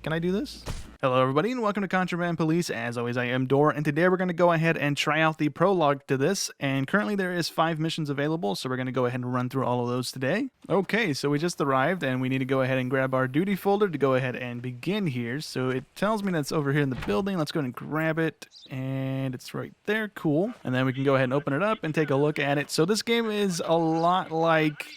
Can I do this? Hello everybody and welcome to Contraband Police. As always, I am Dor, and today we're going to go ahead and try out the prologue to this, and currently there is 5 missions available, so we're going to go ahead and run through all of those today. Okay, so we just arrived and we need to go ahead and grab our duty folder to go ahead and begin here. So it tells me that's over here in the building. Let's go ahead and grab it, and it's right there. Cool. And then we can go ahead and open it up and take a look at it. So this game is a lot like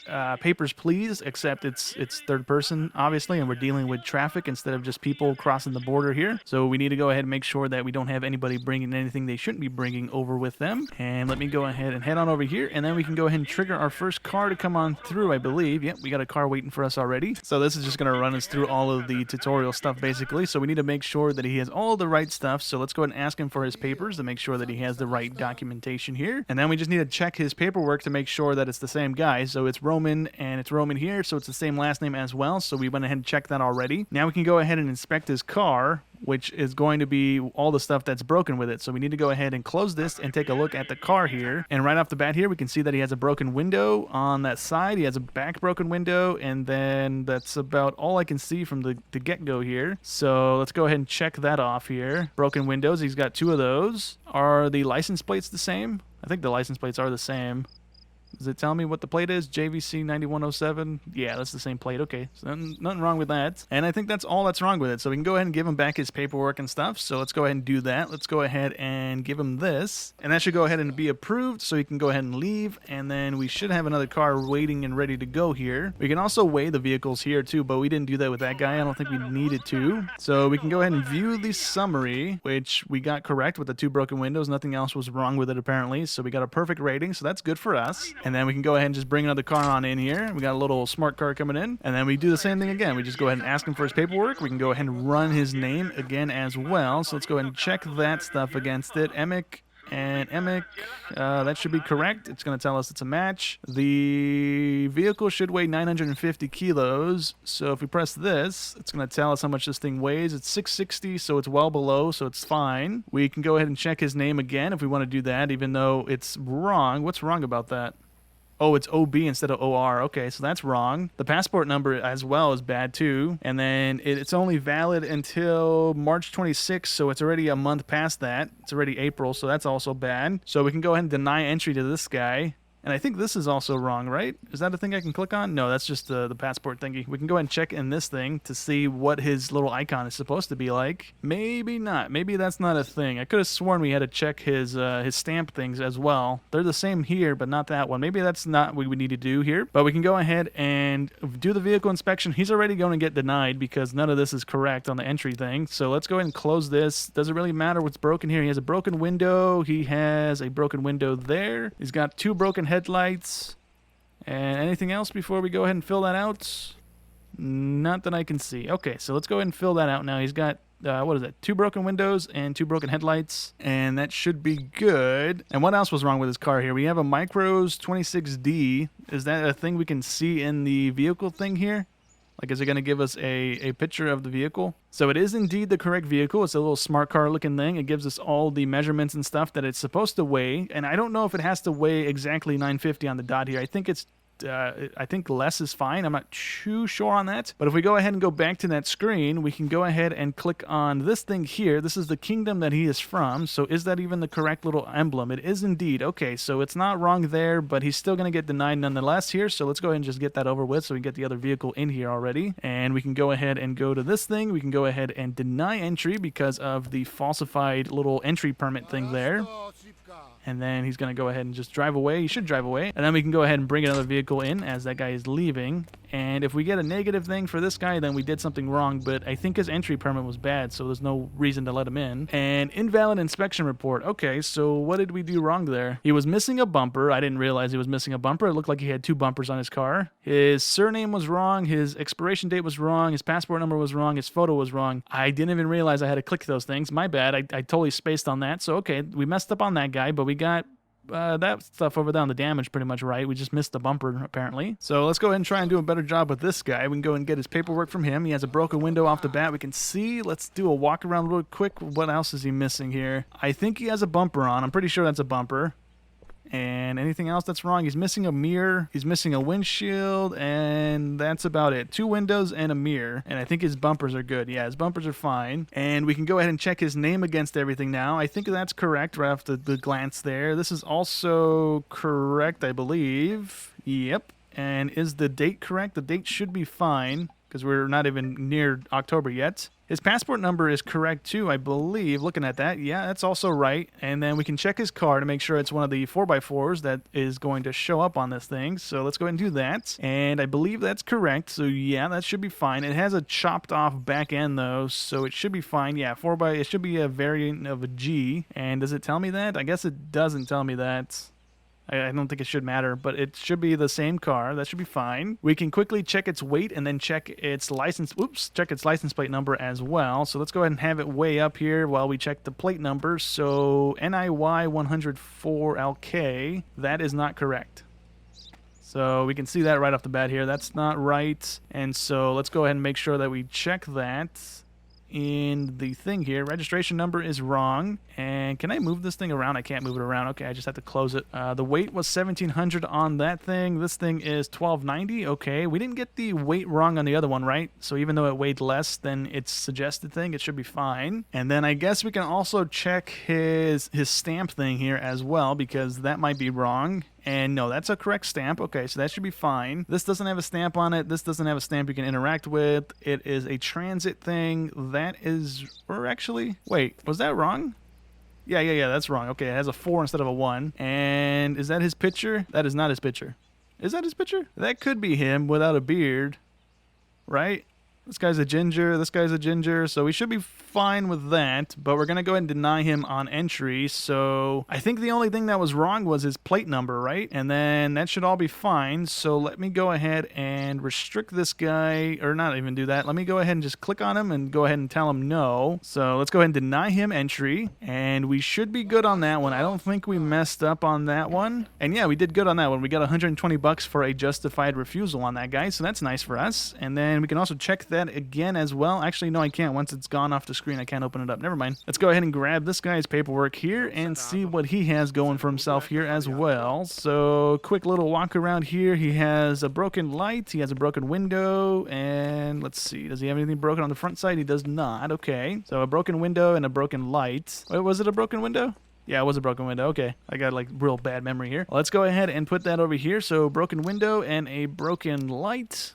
Papers, Please, except it's third person, obviously, and we're dealing with traffic instead of just people crossing the border here. So we need to go ahead and make sure that we don't have anybody bringing anything they shouldn't be bringing over with them. And let me go ahead and head on over here, and then we can go ahead and trigger our first car to come on through, I believe. Yep, we got a car waiting for us already. So this is just going to run us through all of the tutorial stuff, basically. So we need to make sure that he has all the right stuff. So let's go ahead and ask him for his papers to make sure that he has the right documentation here. And then we just need to check his paperwork to make sure that it's the same guy. So it's Roman, and it's Roman here, so it's the same last name as well. So we went ahead and checked that already. Now we can go ahead and inspect his car, which is going to be all the stuff that's broken with it. So we need to go ahead and close this and take a look at the car here. And right off the bat here, we can see that he has a broken window on that side. He has a back broken window, and then that's about all I can see from the get-go here. So let's go ahead and check that off here. Broken windows, he's got 2 of those. Are the license plates the same? I think the license plates are the same. Does it tell me what the plate is? JVC 9107? Yeah, that's the same plate. Okay, so nothing wrong with that. And I think that's all that's wrong with it. So we can go ahead and give him back his paperwork and stuff. So let's go ahead and do that. Let's go ahead and give him this. And that should go ahead and be approved, so he can go ahead and leave. And then we should have another car waiting and ready to go here. We can also weigh the vehicles here too, but we didn't do that with that guy. I don't think we needed to. So we can go ahead and view the summary, which we got correct with the 2 broken windows. Nothing else was wrong with it apparently. So we got a perfect rating, so that's good for us. And then we can go ahead and just bring another car on in here. We got a little smart car coming in. And then we do the same thing again. We just go ahead and ask him for his paperwork. We can go ahead and run his name again as well. So let's go ahead and check that stuff against it. Emic and Emic. That should be correct. It's going to tell us it's a match. The vehicle should weigh 950 kilos. So if we press this, it's going to tell us how much this thing weighs. It's 660, so it's well below, so it's fine. We can go ahead and check his name again if we want to do that, even though it's wrong. What's wrong about that? Oh, it's OB instead of OR. Okay, so that's wrong. The passport number as well is bad too. And then it's only valid until March 26th, so it's already a month past that. It's already April, so that's also bad. So we can go ahead and deny entry to this guy. And I think this is also wrong, right? Is that a thing I can click on? No, that's just the passport thingy. We can go ahead and check in this thing to see what his little icon is supposed to be like. Maybe not. Maybe that's not a thing. I could have sworn we had to check his stamp things as well. They're the same here, but not that one. Maybe that's not what we need to do here. But we can go ahead and do the vehicle inspection. He's already going to get denied because none of this is correct on the entry thing. So let's go ahead and close this. Doesn't really matter what's broken here. He has a broken window. He has a broken window there. He's got 2 broken headlights. And anything else before we go ahead and fill that out? Not that I can see. Okay, so let's go ahead and fill that out now. He's got what is that? 2 broken windows and 2 broken headlights, and that should be good. And what else was wrong with his car here? We have a Micros 26D. Is that a thing we can see in the vehicle thing here? Like, is it going to give us a picture of the vehicle? So it is indeed the correct vehicle. It's a little smart car looking thing. It gives us all the measurements and stuff that it's supposed to weigh. And I don't know if it has to weigh exactly 950 on the dot here. I think less is fine. I'm not too sure on that. But if we go ahead and go back to that screen, we can go ahead and click on this thing here. This is the kingdom that he is from. So is that even the correct little emblem? It is indeed. Okay, so it's not wrong there, but he's still going to get denied nonetheless here. So let's go ahead and just get that over with so we can get the other vehicle in here already. And we can go ahead and go to this thing. We can go ahead and deny entry because of the falsified little entry permit thing there. And then he's going to go ahead and just drive away. He should drive away. And then we can go ahead and bring another vehicle in as that guy is leaving. And if we get a negative thing for this guy, then we did something wrong. But I think his entry permit was bad, so there's no reason to let him in. And invalid inspection report. Okay, so what did we do wrong there? He was missing a bumper. I didn't realize he was missing a bumper. It looked like he had 2 bumpers on his car. His surname was wrong. His expiration date was wrong. His passport number was wrong. His photo was wrong. I didn't even realize I had to click those things. My bad. I totally spaced on that. So, okay, we messed up on that guy, but we got that stuff over there on the damage pretty much right. We just missed the bumper, apparently. So let's go ahead and try and do a better job with this guy. We can go and get his paperwork from him. He has a broken window off the bat. We can see. Let's do a walk around real quick. What else is he missing here? I think he has a bumper on. I'm pretty sure that's a bumper. And anything else that's wrong? He's missing a mirror, he's missing a windshield, and that's about it. 2 windows and a mirror. And I think his bumpers are good. Yeah, his bumpers are fine. And we can go ahead and check his name against everything now. I think that's correct right off the glance there. This is also correct, I believe. Yep. And is the date correct? The date should be fine because we're not even near October yet. His passport number is correct too, I believe. Looking at that, yeah, that's also right. And then we can check his car to make sure it's one of the 4x4s that is going to show up on this thing. So let's go ahead and do that. And I believe that's correct. So yeah, that should be fine. It has a chopped off back end though, so it should be fine. Yeah, it should be a variant of a G. And does it tell me that? I guess it doesn't tell me that. I don't think it should matter, but it should be the same car. That should be fine. We can quickly check its weight and then check its license. Check its license plate number as well. So let's go ahead and have it way up here while we check the plate number. So NIY 104LK. That is not correct. So we can see that right off the bat here. That's not right. And so let's go ahead and make sure that we check that in the thing here. Registration number is wrong. And can I move this thing around? I can't move it around. Okay, I just have to close it. The weight was 1,700 on that thing. This thing is 1,290. Okay, we didn't get the weight wrong on the other one, right? So even though it weighed less than its suggested thing, it should be fine. And then I guess we can also check his stamp thing here as well, because that might be wrong. And no, that's a correct stamp. Okay, so that should be fine. This doesn't have a stamp on it. This doesn't have a stamp you can interact with. It is a transit thing. That is, or actually, wait, was that wrong? Yeah, that's wrong. Okay, it has a 4 instead of a 1. And is that his picture? That is not his picture. Is that his picture? That could be him without a beard, right? This guy's a ginger, this guy's a ginger, so we should be fine with that, but we're going to go ahead and deny him on entry. So I think the only thing that was wrong was his plate number, right? And then that should all be fine. So let me go ahead and restrict this guy, or not even do that. Let me go ahead and just click on him and go ahead and tell him no. So let's go ahead and deny him entry, and we should be good on that one. I don't think we messed up on that one. And yeah, we did good on that one. We got 120 bucks for a justified refusal on that guy, so that's nice for us. And then we can also check that again as well. Actually, no, I can't. Once it's gone off the screen, I can't open it up. Never mind. Let's go ahead and grab this guy's paperwork here and see what he has going for himself here as well. So quick little walk around here. He has a broken light, he has a broken window, and let's see, does he have anything broken on the front side? He does not. Okay, so a broken window and a broken light. Wait, was it a broken window? Yeah, it was a broken window. Okay, I got like real bad memory here. Let's go ahead and put that over here. So broken window and a broken light.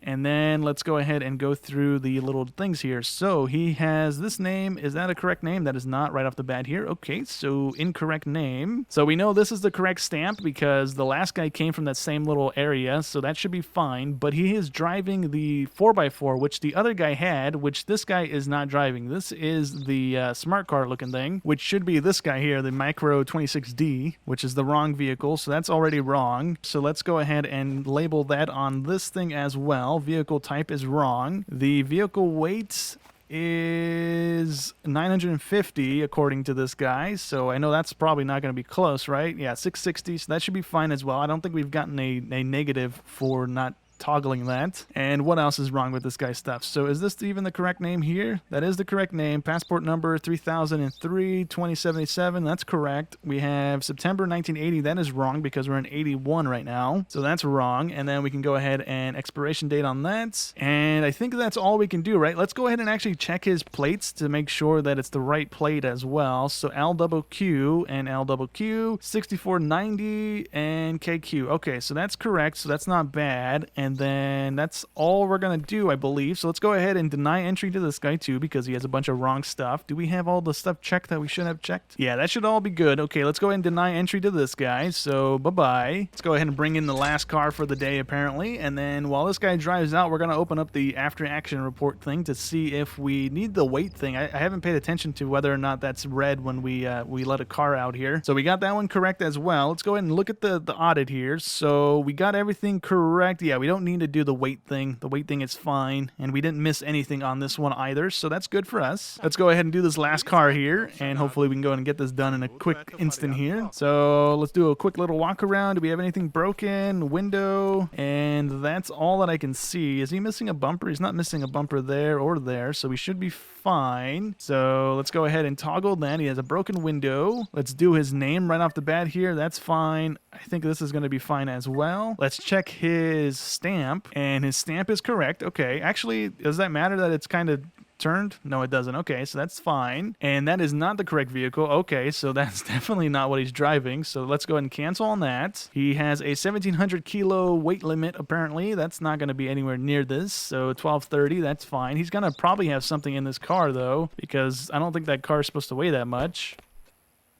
And then let's go ahead and go through the little things here. So he has this name. Is that a correct name? That is not right off the bat here. Okay, so incorrect name. So we know this is the correct stamp because the last guy came from that same little area, so that should be fine. But he is driving the 4x4, which the other guy had, which this guy is not driving. This is the smart car looking thing, which should be this guy here, the Micro 26D, which is the wrong vehicle. So that's already wrong. So let's go ahead and label that on this thing as well. Vehicle type is wrong. The vehicle weight is 950 according to this guy, so I know that's probably not going to be close, right? Yeah, 660, so that should be fine as well. I don't think we've gotten a negative for not toggling that. And what else is wrong with this guy's stuff? So is this even the correct name here? That is the correct name. Passport number 3003 2077. That's correct. We have September 1980. That is wrong because we're in 81 right now, so that's wrong. And then we can go ahead and expiration date on that, and I think that's all we can do, right? Let's go ahead and actually check his plates to make sure that it's the right plate as well. So LQQ and LQQ 6490 and KQ. Okay, so that's correct, so that's not bad. And then that's all we're going to do, I believe. So let's go ahead and deny entry to this guy too because he has a bunch of wrong stuff. Do we have all the stuff checked that we should have checked? Yeah, that should all be good. Okay, let's go ahead and deny entry to this guy. So bye-bye. Let's go ahead and bring in the last car for the day apparently. And then while this guy drives out, we're going to open up the after action report thing to see if we need the weight thing. I haven't paid attention to whether or not that's red when we let a car out here. So we got that one correct as well. Let's go ahead and look at the audit here. So we got everything correct. Yeah, we don't don't need to do the weight thing. The weight thing is fine, and we didn't miss anything on this one either, so that's good for us. Let's go ahead and do this last car here, and hopefully we can go ahead and get this done in a quick instant here. So let's do a quick little walk around. Do we have anything broken? Window, and that's all that I can see. Is he missing a bumper? He's not missing a bumper there or there, so we should be fine. So let's go ahead and toggle that. He has a broken window. Let's do his name right off the bat here. That's fine. I think this is going to be fine as well. Let's check his stamp, and his stamp is correct. Okay, actually, does that matter that it's kind of turned? No, it doesn't. Okay, so that's fine. And that is not the correct vehicle. Okay, so that's definitely not what he's driving. So let's go ahead and cancel on that. He has a 1,700 kilo weight limit, apparently. That's not going to be anywhere near this. So 1,230, that's fine. He's going to probably have something in this car, though, because I don't think that car is supposed to weigh that much.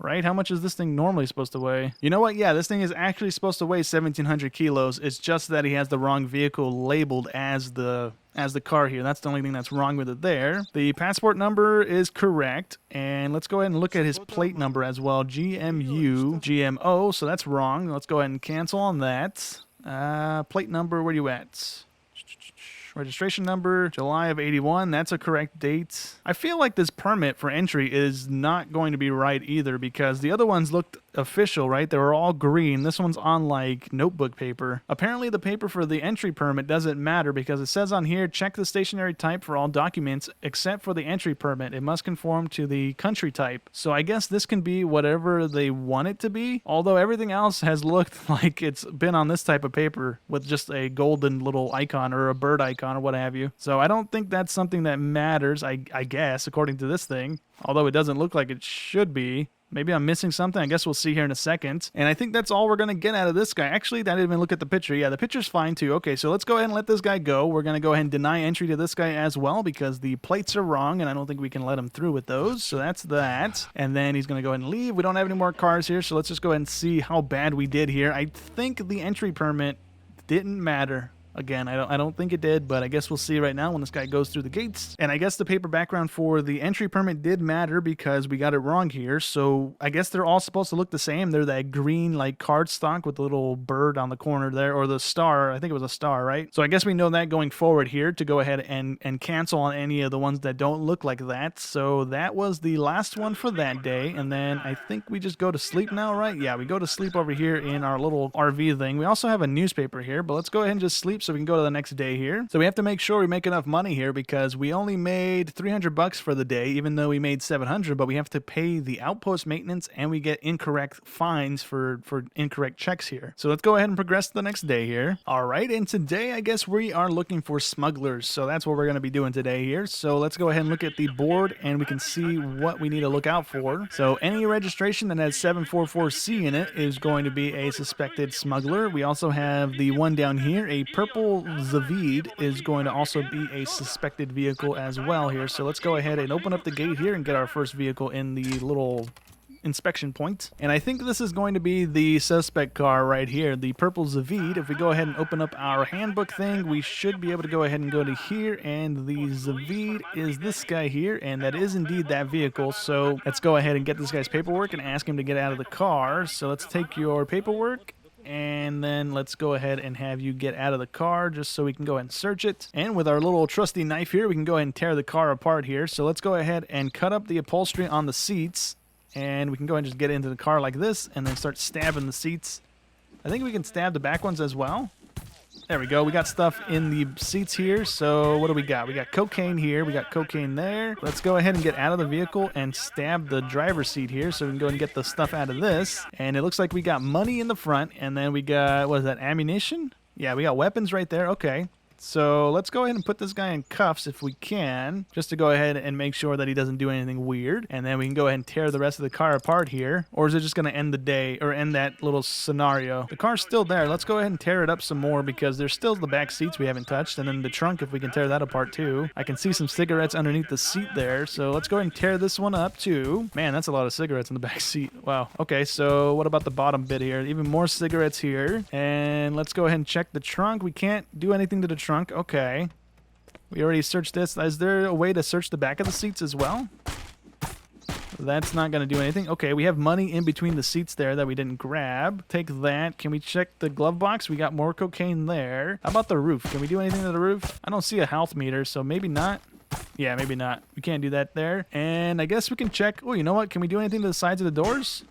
Right? How much is this thing normally supposed to weigh? You know what? Yeah, this thing is actually supposed to weigh 1,700 kilos. It's just that he has the wrong vehicle labeled as the car here. That's the only thing that's wrong with it there. The passport number is correct. And let's go ahead and look at his plate number as well. GMO, so that's wrong. Let's go ahead and cancel on that. Plate number, where are you at? Registration number, July of 81. That's a correct date. I feel like this permit for entry is not going to be right either, because the other ones looked official, right? They were all green. This one's on like notebook paper. Apparently the paper for the entry permit doesn't matter, because it says on here, check the stationery type for all documents except for the entry permit. It must conform to the country type. So I guess this can be whatever they want it to be, although everything else has looked like it's been on this type of paper with just a golden little icon or a bird icon or what have you. So I don't think that's something that matters, I guess, according to this thing, although it doesn't look like it should be. Maybe I'm missing something. I guess we'll see here in a second. And I think that's all we're going to get out of this guy. Actually, I didn't even look at the picture. Yeah, the picture's fine too. Okay, so let's go ahead and let this guy go. We're going to go ahead and deny entry to this guy as well, because the plates are wrong, and I don't think we can let him through with those. So that's that. And then he's going to go ahead and leave. We don't have any more cars here, so let's just go ahead and see how bad we did here. I think the entry permit didn't matter. Again, I don't think it did, but I guess we'll see right now when this guy goes through the gates. And I guess the paper background for the entry permit did matter, because we got it wrong here. So I guess they're all supposed to look the same. They're that green like cardstock with the little bird on the corner there, or the star. I think it was a star, right? So I guess we know that going forward here to go ahead and cancel on any of the ones that don't look like that. So that was the last one for that day. And then I think we just go to sleep now, right? Yeah, we go to sleep over here in our little RV thing. We also have a newspaper here, but let's go ahead and just sleep so we can go to the next day here. So we have to make sure we make enough money here, because we only made 300 bucks for the day, even though we made 700, but we have to pay the outpost maintenance, and we get incorrect fines for incorrect checks here. So let's go ahead and progress to the next day here. All right, and today I guess we are looking for smugglers. So that's what we're going to be doing today here. So let's go ahead and look at the board, and we can see what we need to look out for. So any registration that has 744C in it is going to be a suspected smuggler. We also have the one down here, a purple Zavid, is going to also be a suspected vehicle as well here. So let's go ahead and open up the gate here and get our first vehicle in the little inspection point. And I think this is going to be the suspect car right here, the purple Zavid. If we go ahead and open up our handbook thing, we should be able to go ahead and go to here, and the Zavid is this guy here, and that is indeed that vehicle. So let's go ahead and get this guy's paperwork and ask him to get out of the car. So let's take your paperwork, and then let's go ahead and have you get out of the car just so we can go ahead and search it. And with our little trusty knife here, we can go ahead and tear the car apart here. So let's go ahead and cut up the upholstery on the seats, and we can go ahead and just get into the car like this and then start stabbing the seats. I think we can stab the back ones as well. There we go. We got stuff in the seats here. So what do we got? We got cocaine here. We got cocaine there. Let's go ahead and get out of the vehicle and stab the driver's seat here so we can go and get the stuff out of this. And it looks like we got money in the front, and then we got, what is that, ammunition? Yeah, we got weapons right there. Okay. So let's go ahead and put this guy in cuffs if we can, just to go ahead and make sure that he doesn't do anything weird. And then we can go ahead and tear the rest of the car apart here. Or is it just going to end the day, or end that little scenario? The car's still there. Let's go ahead and tear it up some more, because there's still the back seats we haven't touched. And then the trunk, if we can tear that apart too. I can see some cigarettes underneath the seat there. So let's go ahead and tear this one up too. Man, that's a lot of cigarettes in the back seat. Wow. Okay, so what about the bottom bit here? Even more cigarettes here. And let's go ahead and check the trunk. We can't do anything to the trunk. Okay. We already searched this. Is there a way to search the back of the seats as well? That's not going to do anything. Okay, we have money in between the seats there that we didn't grab. Take that. Can we check the glove box? We got more cocaine there. How about the roof? Can we do anything to the roof? I don't see a health meter, so maybe not. Yeah, maybe not. We can't do that there. And I guess we can check. Oh, you know what? Can we do anything to the sides of the doors?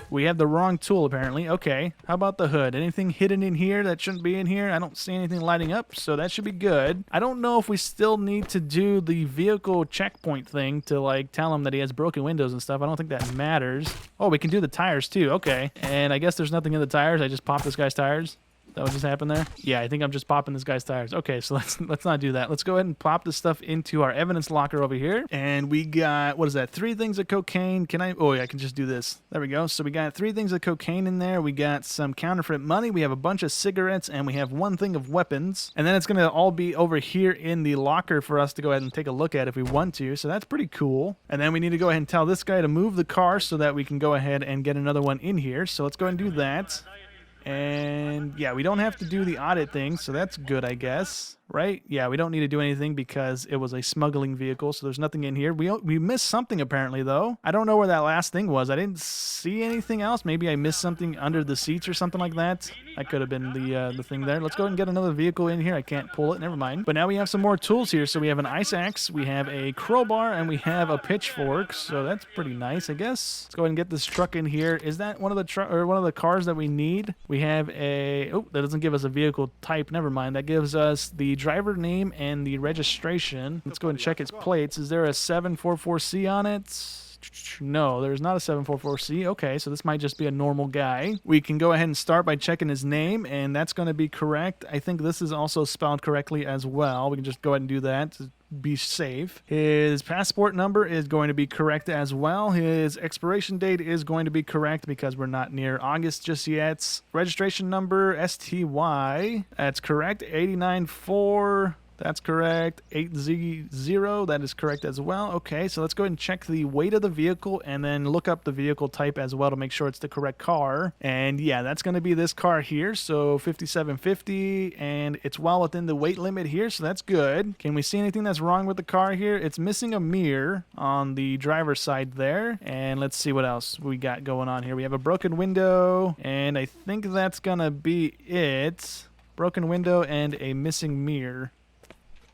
We have the wrong tool, apparently. Okay. How about the hood? Anything hidden in here that shouldn't be in here? I don't see anything lighting up, so that should be good. I don't know if we still need to do the vehicle checkpoint thing to, like, tell him that he has broken windows and stuff. I don't think that matters. Oh, we can do the tires, too. Okay. And I guess there's nothing in the tires. I just popped this guy's tires. That what just happened there? Yeah, I think I'm just popping this guy's tires. Okay, so let's not do that. Let's go ahead and pop this stuff into our evidence locker over here. And we got, what is that? 3 things of cocaine. Can I? Oh, yeah, I can just do this. There we go. So we got 3 things of cocaine in there. We got some counterfeit money. We have a bunch of cigarettes, and we have 1 thing of weapons. And then it's going to all be over here in the locker for us to go ahead and take a look at if we want to. So that's pretty cool. And then we need to go ahead and tell this guy to move the car so that we can go ahead and get another one in here. So let's go ahead and do that. And yeah, we don't have to do the audit thing, so that's good, I guess. Right? Yeah, we don't need to do anything because it was a smuggling vehicle, so there's nothing in here. We missed something apparently, though. I don't know where that last thing was. I didn't see anything else. Maybe I missed something under the seats or something like that. That could have been the thing there. Let's go ahead and get another vehicle in here. I can't pull it. Never mind. But now we have some more tools here. So we have an ice axe, we have a crowbar, and we have a pitchfork. So that's pretty nice, I guess. Let's go ahead and get this truck in here. Is that one of the cars that we need? We have a... Oh, that doesn't give us a vehicle type. Never mind. That gives us the driver name and the registration. Let's go and check its plates. Is there a 744C on it? No, there's not a 744C. Okay, so this might just be a normal guy. We can go ahead and start by checking his name, and that's going to be correct. I think this is also spelled correctly as well. We can just go ahead and do that to be safe. His passport number is going to be correct as well. His expiration date is going to be correct because we're not near August just yet. Registration number, STY, that's correct. 894. That's correct. 80, that is correct as well. Okay, so let's go ahead and check the weight of the vehicle and then look up the vehicle type as well to make sure it's the correct car. And yeah, that's going to be this car here. So 5750, and it's well within the weight limit here, so that's good. Can we see anything that's wrong with the car here? It's missing a mirror on the driver's side there. And let's see what else we got going on here. We have a broken window, and I think that's going to be it. Broken window and a missing mirror.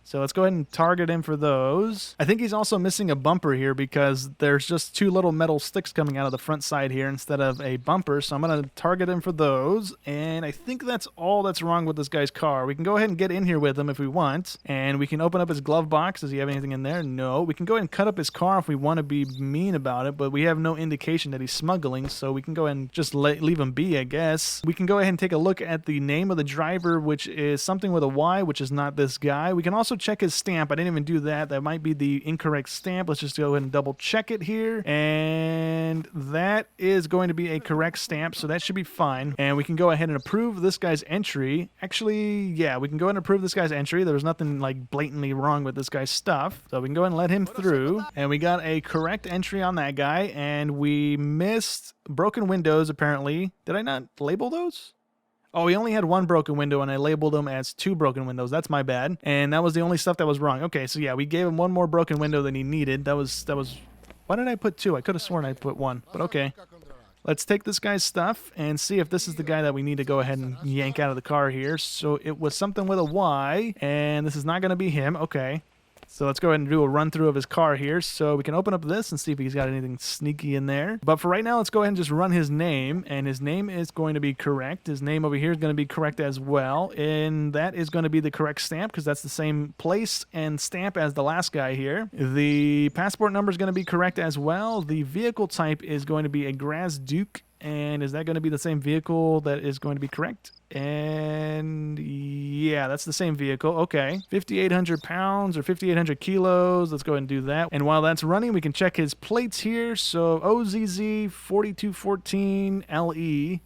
So let's go ahead and target him for those. I think he's also missing a bumper here because there's just 2 little metal sticks coming out of the front side here instead of a bumper. So I'm going to target him for those. And I think that's all that's wrong with this guy's car. We can go ahead and get in here with him if we want. And we can open up his glove box. Does he have anything in there? No. We can go ahead and cut up his car if we want to be mean about it, but we have no indication that he's smuggling. So we can go ahead and just leave him be, I guess. We can go ahead and take a look at the name of the driver, which is something with a Y, which is not this guy. We can also check his stamp. I didn't even do that. That might be the incorrect stamp. Let's just go ahead and double check it here. And that is going to be a correct stamp, so that should be fine. And we can go ahead and approve this guy's entry. Actually, yeah, we can go ahead and approve this guy's entry. There was nothing like blatantly wrong with this guy's stuff. So we can go ahead and let him through. And we got a correct entry on that guy. And we missed broken windows, apparently. Did I not label those? Oh, he only had 1 broken window, and I labeled them as 2 broken windows. That's my bad. And that was the only stuff that was wrong. Okay, so yeah, we gave him 1 more broken window than he needed. That was... Why did I put 2? I could have sworn I put 1, but okay. Let's take this guy's stuff and see if this is the guy that we need to go ahead and yank out of the car here. So it was something with a Y, and this is not going to be him. Okay. So let's go ahead and do a run through of his car here. So we can open up this and see if he's got anything sneaky in there. But for right now, let's go ahead and just run his name. And his name is going to be correct. His name over here is going to be correct as well. And that is going to be the correct stamp because that's the same place and stamp as the last guy here. The passport number is going to be correct as well. The vehicle type is going to be a Graz Duke. And is that going to be the same vehicle that is going to be correct? And yeah, that's the same vehicle. Okay. 5,800 pounds or 5,800 kilos. Let's go ahead and do that. And while that's running, we can check his plates here. So OZZ 4214 LE.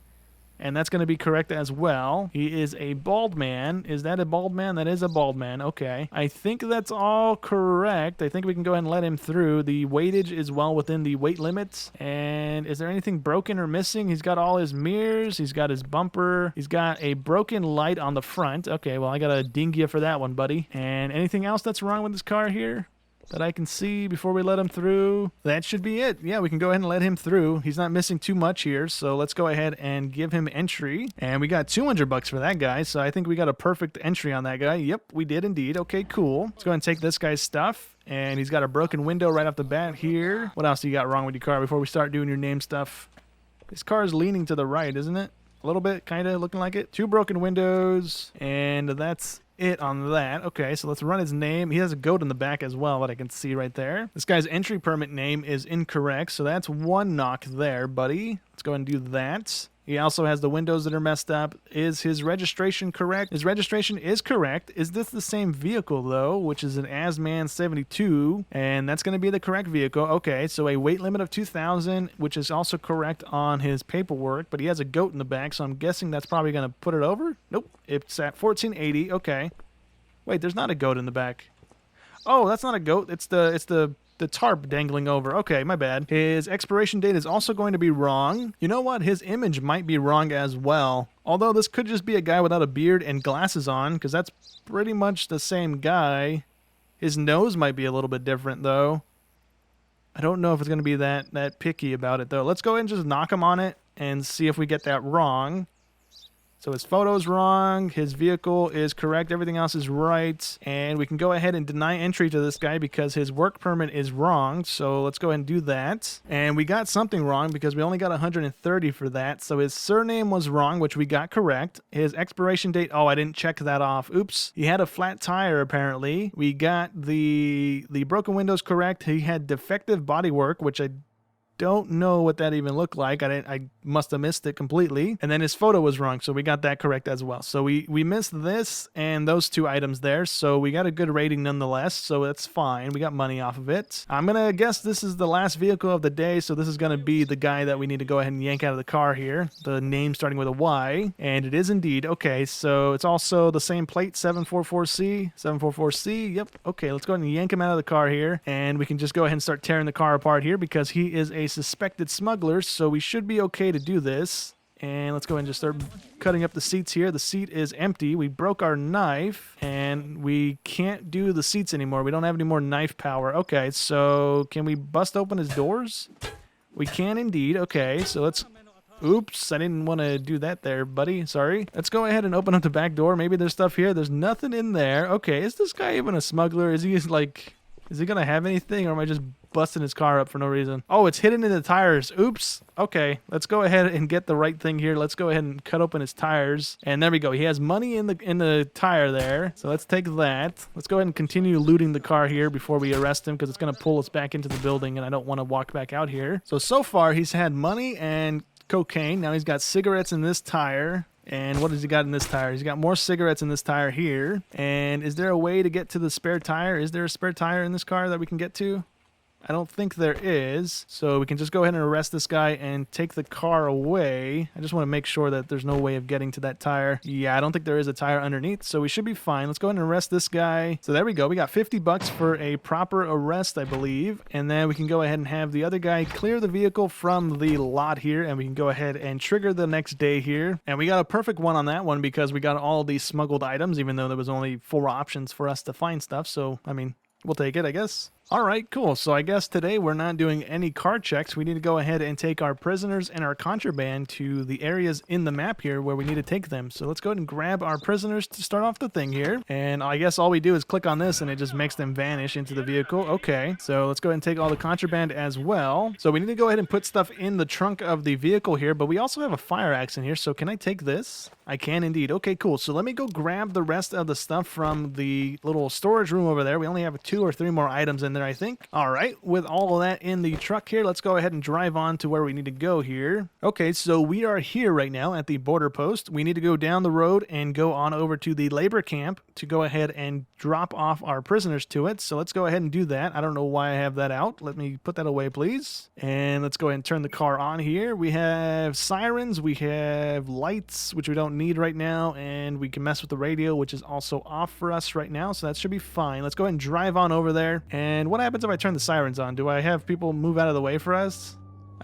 And that's going to be correct as well. He is a bald man. Is that a bald man? That is a bald man. Okay. I think that's all correct. I think we can go ahead and let him through. The weightage is well within the weight limits. And is there anything broken or missing? He's got all his mirrors. He's got his bumper. He's got a broken light on the front. Okay, well, I got to ding you for that one, buddy. And anything else that's wrong with this car here? that I can see before we let him through? That should be it. Yeah, we can go ahead and let him through. He's not missing too much here, so let's go ahead and give him entry. And we got 200 bucks for that guy, so I think we got a perfect entry on that guy. Yep, we did indeed. Okay, cool. Let's go ahead and take this guy's stuff. And he's got a broken window right off the bat here. What else do you got wrong with your car before we start doing your name stuff? This car is leaning to the right, isn't it? A little bit, kind of looking like it. 2 broken windows, and that's it on that. Okay, so let's run his name. He has a goat in the back as well that I can see right there. This guy's entry permit name is incorrect, so that's 1 knock there, buddy. Let's go ahead and do that. He also has the windows that are messed up. Is his registration correct? His registration is correct. Is this the same vehicle, though, which is an Asman 72, and that's going to be the correct vehicle. Okay, so a weight limit of 2,000, which is also correct on his paperwork, but he has a goat in the back, so I'm guessing that's probably going to put it over. Nope, it's at 1480. Okay. Wait, there's not a goat in the back. Oh, that's not a goat. It's the tarp dangling over. Okay, my bad. His expiration date is also going to be wrong. You know what? His image might be wrong as well. Although this could just be a guy without a beard and glasses on, because that's pretty much the same guy. His nose might be a little bit different, though. I don't know if it's going to be that picky about it, though. Let's go ahead and just knock him on it and see if we get that wrong. So his photo's wrong, his vehicle is correct, everything else is right, and we can go ahead and deny entry to this guy because his work permit is wrong, so let's go ahead and do that. And we got something wrong because we only got 130 for that, so his surname was wrong, which we got correct. His expiration date, oh, I didn't check that off. Oops. He had a flat tire, apparently. We got the broken windows correct. He had defective bodywork, which I don't know what that even looked like. I must have missed it completely. And then his photo was wrong, so we got that correct as well. So we missed this and those 2 items there, so we got a good rating nonetheless, so that's fine. We got money off of it. I'm gonna guess this is the last vehicle of the day, so this is gonna be the guy that we need to go ahead and yank out of the car here. The name starting with a Y, and it is indeed. Okay, so it's also the same plate, 744C. 744C, yep. Okay, let's go ahead and yank him out of the car here, and we can just go ahead and start tearing the car apart here because he is a suspected smuggler, so we should be okay to do this. And let's go ahead and just start cutting up the seats here. The seat is empty. We broke our knife, and we can't do the seats anymore. We don't have any more knife power. Okay, so can we bust open his doors? We can indeed. Okay, so let's... Oops, I didn't want to do that there, buddy. Sorry. Let's go ahead and open up the back door. Maybe there's stuff here. There's nothing in there. Okay, is this guy even a smuggler? Is he like... Is he gonna have anything, or am I just busting his car up for no reason? Oh, it's hidden in the tires. Oops. Okay, let's go ahead and get the right thing here. Let's go ahead and cut open his tires. And there we go. He has money in the tire there. So let's take that. Let's go ahead and continue looting the car here before we arrest him, because it's gonna pull us back into the building, and I don't want to walk back out here. So far he's had money and cocaine. Now he's got cigarettes in this tire. And what has he got in this tire? He's got more cigarettes in this tire here. And is there a way to get to the spare tire? Is there a spare tire in this car that we can get to? I don't think there is. So we can just go ahead and arrest this guy and take the car away. I just want to make sure that there's no way of getting to that tire. Yeah, I don't think there is a tire underneath, so we should be fine. Let's go ahead and arrest this guy. So there we go. We got 50 bucks for a proper arrest, I believe. And then we can go ahead and have the other guy clear the vehicle from the lot here, and we can go ahead and trigger the next day here. And we got a perfect one on that one because we got all these smuggled items, even though there was only 4 options for us to find stuff. So, I mean, we'll take it, I guess. All right, cool. So I guess today we're not doing any car checks. We need to go ahead and take our prisoners and our contraband to the areas in the map here where we need to take them. So let's go ahead and grab our prisoners to start off the thing here. And I guess all we do is click on this and it just makes them vanish into the vehicle. Okay, so let's go ahead and take all the contraband as well. So we need to go ahead and put stuff in the trunk of the vehicle here, but we also have a fire axe in here. So can I take this? I can indeed. Okay, cool. So let me go grab the rest of the stuff from the little storage room over there. We only have 2 or 3 more items in there, I think. All right, with all of that in the truck here, let's go ahead and drive on to where we need to go here. Okay, so we are here right now at the border post. We need to go down the road and go on over to the labor camp to go ahead and drop off our prisoners to it. So let's go ahead and do that. I don't know why I have that out. Let me put that away, please. And let's go ahead and turn the car on here. We have sirens, we have lights, which we don't need right now, and we can mess with the radio, which is also off for us right now, so that should be fine. Let's go ahead and drive on over there. And what happens if I turn the sirens on? Do I have people move out of the way for us?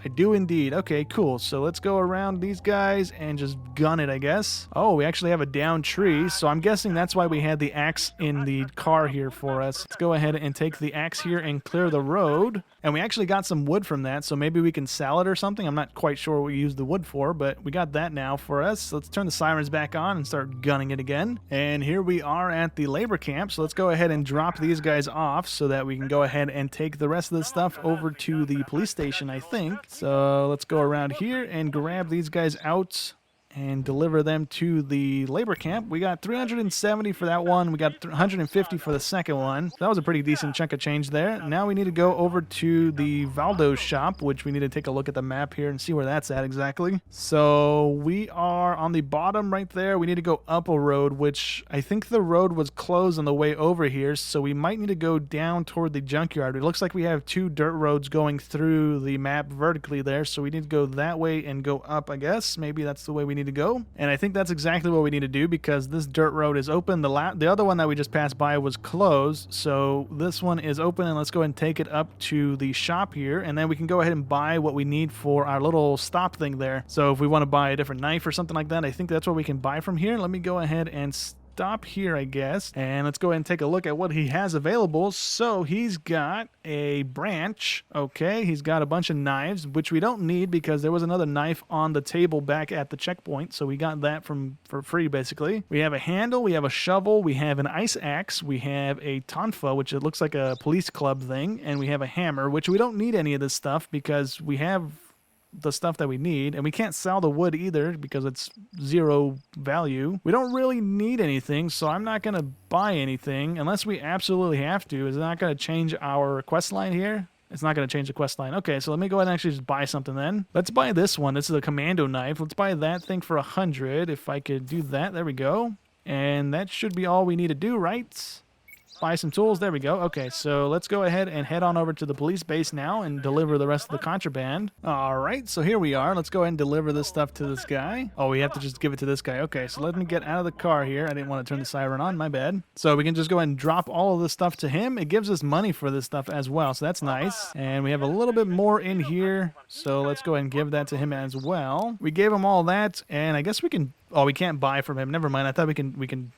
I do indeed. Okay, cool. So let's go around these guys and just gun it, I guess. Oh, we actually have a downed tree, so I'm guessing that's why we had the axe in the car here for us. Let's go ahead and take the axe here and clear the road. And we actually got some wood from that, so maybe we can sell it or something. I'm not quite sure what we used the wood for, but we got that now for us. So let's turn the sirens back on and start gunning it again. And here we are at the labor camp, so let's go ahead and drop these guys off so that we can go ahead and take the rest of the stuff over to the police station, I think. So let's go around here and grab these guys out and deliver them to the labor camp. We got 370 for that one. We got 150 for the second one. That was a pretty decent chunk of change there. Now we need to go over to the Valdo's shop, which we need to take a look at the map here and see where that's at exactly. So we are on the bottom right there. We need to go up a road, which I think the road was closed on the way over here, so we might need to go down toward the junkyard. It looks like we have two dirt roads going through the map vertically there, so we need to go that way and go up, I guess. Maybe that's the way we need to go. And I think that's exactly what we need to do because this dirt road is open. The other one that we just passed by was closed, so this one is open, and let's go ahead and take it up to the shop here, and then we can go ahead and buy what we need for our little stop thing there. So if we want to buy a different knife or something like that, I think that's what we can buy from here. Let me go ahead and stop here, I guess, and let's go ahead and take a look at what he has available. So he's got a branch. Okay, he's got a bunch of knives, which we don't need because there was another knife on the table back at the checkpoint, so we got that for free basically. We have a handle, we have a shovel, we have an ice axe, we have a tonfa, which it looks like a police club thing, and we have a hammer, which we don't need any of this stuff because we have the stuff that we need, and we can't sell the wood either because it's zero value. We don't really need anything, so I'm not gonna buy anything unless we absolutely have to. Is it not gonna change our quest line here? It's not going to change the quest line. Okay, so let me go ahead and actually just buy something then. Let's buy this one. This is a commando knife. Let's buy that thing for 100. If I could do that, there we go. And that should be all we need to do, right? Buy some tools. There we go. Okay, so let's go ahead and head on over to the police base now and deliver the rest of the contraband. All right, so here we are. Let's go ahead and deliver this stuff to this guy. Oh, we have to just give it to this guy. Okay, so let me get out of the car here. I didn't want to turn the siren on. My bad. So we can just go ahead and drop all of this stuff to him. It gives us money for this stuff as well, so that's nice. And we have a little bit more in here, so let's go ahead and give that to him as well. We gave him all that, and I guess we can... Oh, we can't buy from him. Never mind. I thought we can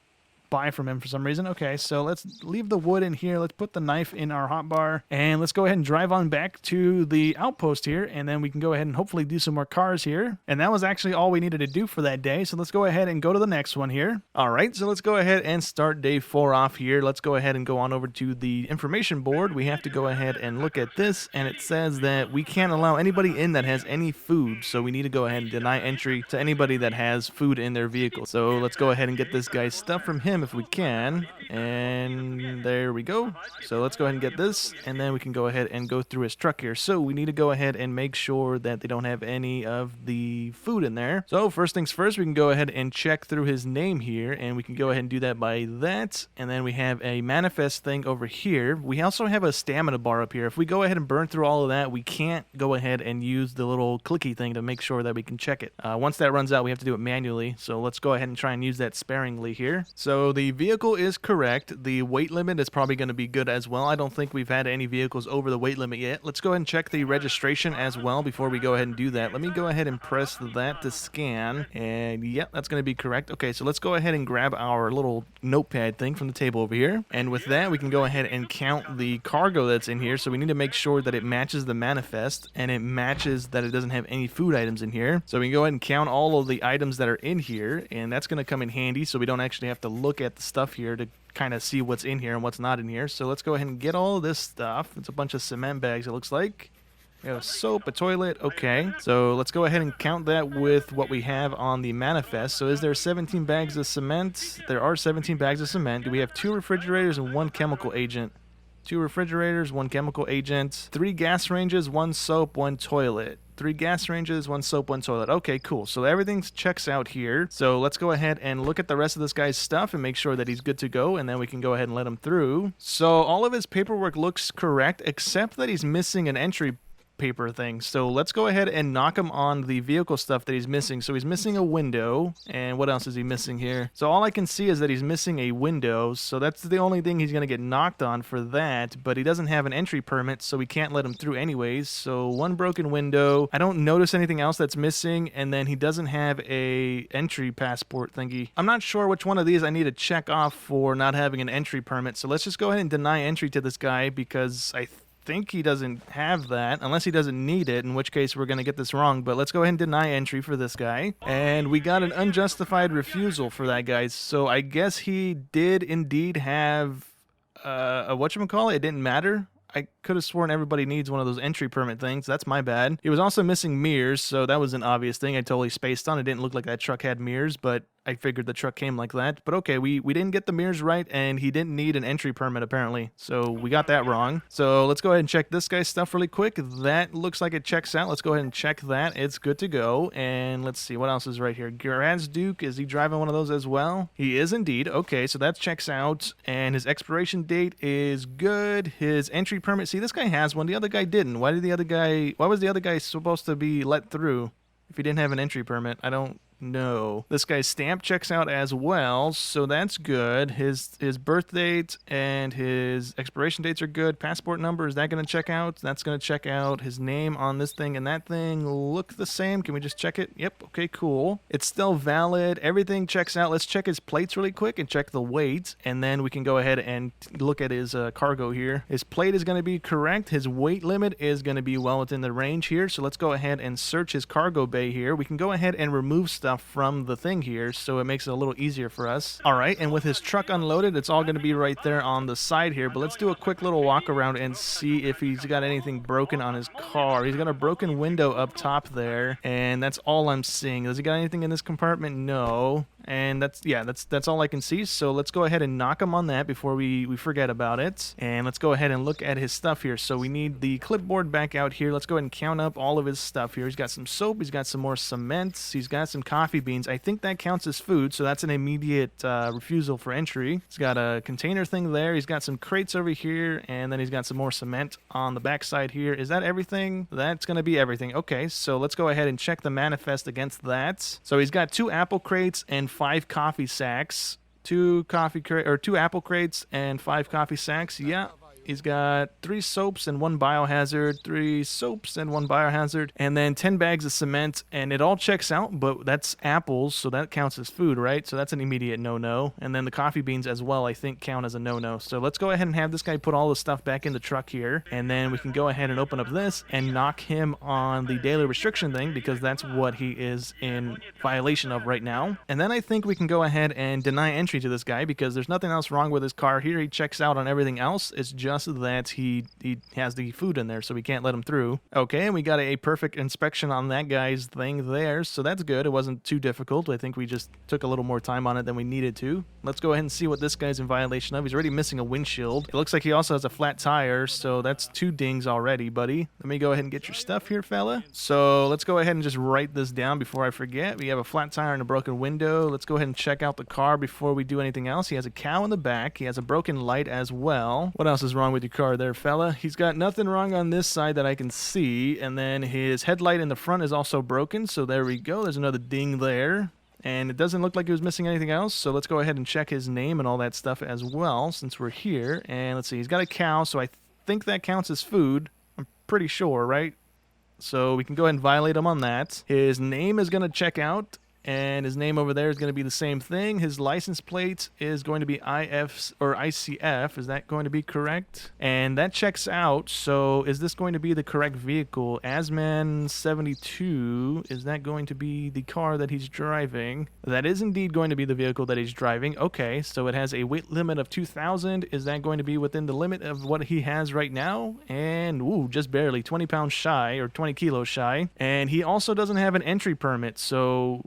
buy from him for some reason. Okay, so let's leave the wood in here. Let's put the knife in our hotbar, and let's go ahead and drive on back to the outpost here, and then we can go ahead and hopefully do some more cars here. And that was actually all we needed to do for that day, so let's go ahead and go to the next one here. All right, so let's go ahead and start day 4 off here. Let's go ahead and go on over to the information board. We have to go ahead and look at this, and it says that we can't allow anybody in that has any food, so we need to go ahead and deny entry to anybody that has food in their vehicle. So let's go ahead and get this guy's stuff from him if we can, and there we go. So let's go ahead and get this, and then we can go ahead and go through his truck here. So we need to go ahead and make sure that they don't have any of the food in there. So first things first, we can go ahead and check through his name here, and we can go ahead and do that by that. And then we have a manifest thing over here. We also have a stamina bar up here. If we go ahead and burn through all of that, we can't go ahead and use the little clicky thing to make sure that we can check it. Once that runs out, we have to do it manually. So let's go ahead and try and use that sparingly here. So the vehicle is correct. The weight limit is probably going to be good as well. I don't think we've had any vehicles over the weight limit yet. Let's go ahead and check the registration as well before we go ahead and do that. Let me go ahead and press that to scan, and yeah, that's going to be correct. Okay, so let's go ahead and grab our little notepad thing from the table over here, and with that we can go ahead and count the cargo that's in here. So we need to make sure that it matches the manifest, and it matches that it doesn't have any food items in here. So we can go ahead and count all of the items that are in here, and that's going to come in handy so we don't actually have to look at the stuff here to kind of see what's in here and what's not in here. So let's go ahead and get all of this stuff. It's a bunch of cement bags, it looks like. We have a soap, a toilet. Okay, so let's go ahead and count that with what we have on the manifest. So is there 17 bags of cement? There are 17 bags of cement. Do we have 2 refrigerators and 1 chemical agent? 2 refrigerators, 1 chemical agent, 3 gas ranges, 1 soap, 1 toilet. 3 gas ranges, 1 soap, 1 toilet. Okay, cool. So everything checks out here. So let's go ahead and look at the rest of this guy's stuff and make sure that he's good to go, and then we can go ahead and let him through. So all of his paperwork looks correct, except that he's missing an entry paper thing. So let's go ahead and knock him on the vehicle stuff that he's missing. So he's missing a window, and what else is he missing here? So all I can see is that he's missing a window, so that's the only thing he's going to get knocked on for that, but he doesn't have an entry permit, so we can't let him through anyways. So one broken window. I don't notice anything else that's missing, and then he doesn't have a entry passport thingy. I'm not sure which one of these I need to check off for not having an entry permit, so let's just go ahead and deny entry to this guy because I think he doesn't have that, unless he doesn't need it, in which case we're going to get this wrong. But let's go ahead and deny entry for this guy. And we got an unjustified refusal for that guy, so I guess he did indeed have a whatchamacallit. It didn't matter. I could have sworn everybody needs one of those entry permit things. That's my bad. He was also missing mirrors, so that was an obvious thing. I totally spaced on. It didn't look like that truck had mirrors, but I figured the truck came like that. But okay, we didn't get the mirrors right, and he didn't need an entry permit apparently. So we got that wrong. So let's go ahead and check this guy's stuff really quick. That looks like it checks out. Let's go ahead and check that. It's good to go. And let's see, what else is right here? Garage Duke, is he driving one of those as well? He is indeed. Okay, so that checks out. And his expiration date is good. His entry permit, see, this guy has one. The other guy didn't. Why was the other guy supposed to be let through if he didn't have an entry permit? I don't know. This guy's stamp checks out as well, so that's good. His birth date and his expiration dates are good. Passport number, is that going to check out? That's going to check out. His name on this thing and that thing look the same. Can we just check it? Yep. Okay, cool. It's still valid. Everything checks out. Let's check his plates really quick and check the weight, and then we can go ahead and look at his cargo here. His plate is going to be correct. His weight limit is going to be well within the range here, so let's go ahead and search his cargo bay here. We can go ahead and remove stuff from the thing here, so it makes it a little easier for us. All right, and with his truck unloaded, it's all going to be right there on the side here, but let's do a quick little walk around and see if he's got anything broken on his car. He's got a broken window up top there, and that's all I'm seeing. Does he got anything in this compartment? No. And that's all I can see, so let's go ahead and knock him on that before we forget about it. And let's go ahead and look at his stuff here. So we need the clipboard back out here. Let's go ahead and count up all of his stuff here. He's got some soap, he's got some more cement, he's got some coffee beans. I think that counts as food, so that's an immediate refusal for entry. He's got a container thing there, he's got some crates over here, and then he's got some more cement on the back side here. Is that everything? That's going to be everything. Okay, so let's go ahead and check the manifest against that. So he's got 2 apple crates and 5 coffee sacks. 2 apple crates and 5 coffee sacks. Yeah. He's got 3 soaps and 1 biohazard, 3 soaps and 1 biohazard, and then 10 bags of cement, and it all checks out, but that's apples, so that counts as food, right? So that's an immediate no-no. And then the coffee beans as well, I think, count as a no-no. So let's go ahead and have this guy put all the stuff back in the truck here, and then we can go ahead and open up this and knock him on the daily restriction thing, because that's what he is in violation of right now. And then I think we can go ahead and deny entry to this guy, because there's nothing else wrong with his car here. He checks out on everything else. It's just that he has the food in there, so we can't let him through. Okay, and we got a perfect inspection on that guy's thing there, so that's good. It wasn't too difficult. I think we just took a little more time on it than we needed to. Let's go ahead and see what this guy's in violation of. He's already missing a windshield. It looks like he also has a flat tire, so that's 2 dings already, buddy. Let me go ahead and get your stuff here, fella. So let's go ahead and just write this down before I forget. We have a flat tire and a broken window. Let's go ahead and check out the car before we do anything else. He has a cow in the back. He has a broken light as well. What else is wrong with your car there, fella? He's got nothing wrong on this side that I can see, and then his headlight in the front is also broken, so there we go. There's another ding there. And it doesn't look like he was missing anything else, so let's go ahead and check his name and all that stuff as well, since we're here. And let's see, he's got a cow, so I think that counts as food. I'm pretty sure, right? So we can go ahead and violate him on that. His name is going to check out, and his name over there is going to be the same thing. His license plate is going to be IF or ICF. Is that going to be correct? And that checks out. So is this going to be the correct vehicle? Asman 72. Is that going to be the car that he's driving? That is indeed going to be the vehicle that he's driving. Okay, so it has a weight limit of 2,000. Is that going to be within the limit of what he has right now? And ooh, just barely 20 pounds shy, or 20 kilos shy. And he also doesn't have an entry permit, so